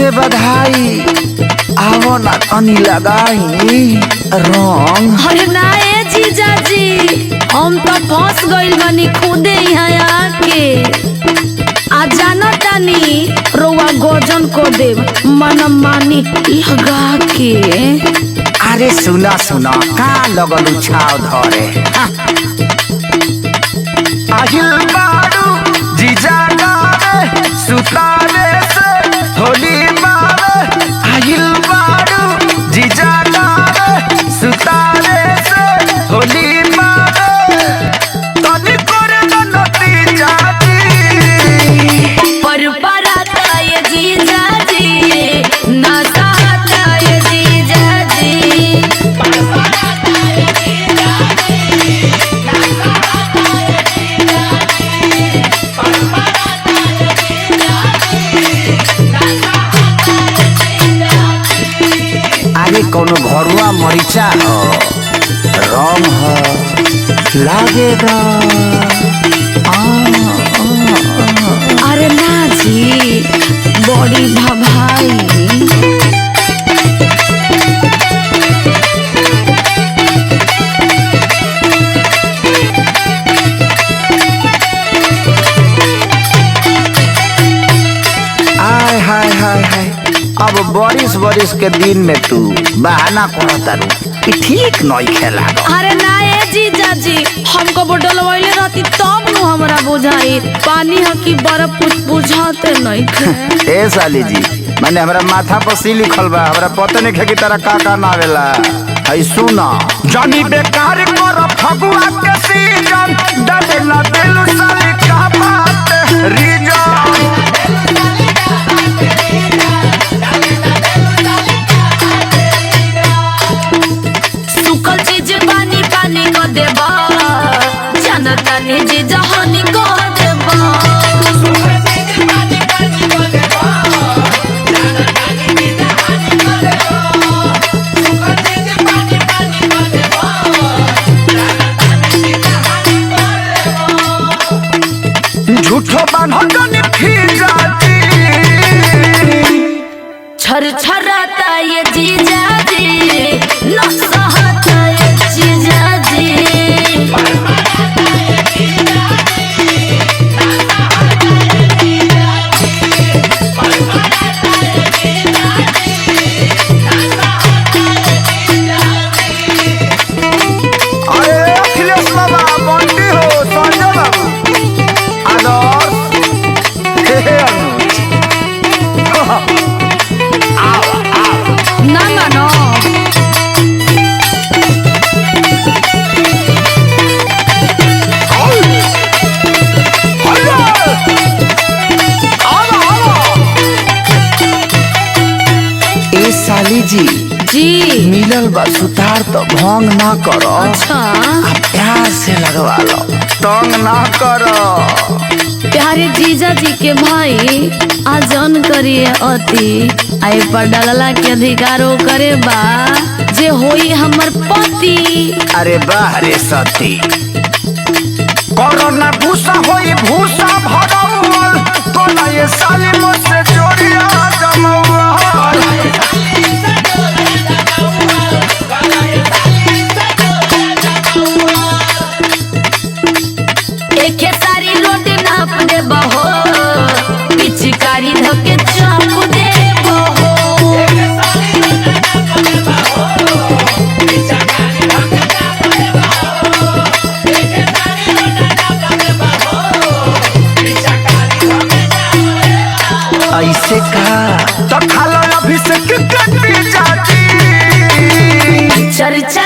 से बधाई आवो ना तनी लगाई रंग। अरे ना ए जीजा जी हम तो फंस गइल बानी खुदे यहाँ आके। आ जाना तानी रोवा गोजन को दे मन मानी लगा के। अरे सुना सुना का लगल छाव धरे आहिल बारू जीजा गावे सुतावे से होली मावे। आहिल बारू जीजा गावे सुतावे से होली मावे। तनी करे नती जाती पर पराता ये जीजा जी ना सहता ये जीजा जी। पर पराता ये जीजा जी ना सहता ये जीजा जी। पर पराता ये जीजा जी ना सहता ये जीजा जी। आगे कोनो घरुआ मरीचा हो रंग हो लागेगा। अरे ना जी बड़ी भभाई। हाय हाय हाय हाय अब बारिश बारिश के दिन में तू बहाना करता रू कि ठीक नहीं खेला। अरे ना ए जीजा जी हमको बोतल वाले रहती तब नु हमरा बुझाई पानी ह की बर्फ कुछ बुझाते नहीं थे। ए साली जी मैंने हमरा माथा पर सी लिखल बा हमरा पता नहीं है कि तेरा का नावेला है। सुना जानी बेकार कर फगुआ के सीजन डालेला दिल साली का बात रीजन। सुखल चीज पानी पानी को देबा जनता ने जी जहानी को देबा। सुखल चीज पानी पानी को देबा जनता ने जी जहानी को देबा। सुखल चीज पानी पानी को देबा जनता ने जी जहानी को देबा। झूठो बांधन फिर जाती छर छराता ये जीजा जी न सहता ये जीजा जी। पर पराता ये जीजा जी न सहता ये जीजा जी। पर पराता ये जीजा जी न सहता ये जीजा जी। अरे अखिलेश बाबा बंटी हो संजय बाबू आदर्श हे अनुज ना ना ना ए साली जी जी। मिलल बा सुतार तो भंग ना करो। अच्छा आप प्यार से लगवा लो तंग ना करो। प्यारे जीजा जी के भाई आजन करिए अति आई पर डालला के अधिकारो करे बा जे होई हमर पति। अरे बाह रे सती कोरोना भूसा होई भूसा भरौल कोना ये साली मुझसे जोड़िया जमौल। एके सारी रोटी नाप दे बहो पिचकारी धके चाप दे बहो। एके सारी रोटी नाप दे बहो पिचकारी धके चाप दे बहो। एके सारी रोटी नाप दे बहो पिचकारी धके चाप दे बहो। ऐसे का तो खालो अभिषेक कटी जाती चर्चा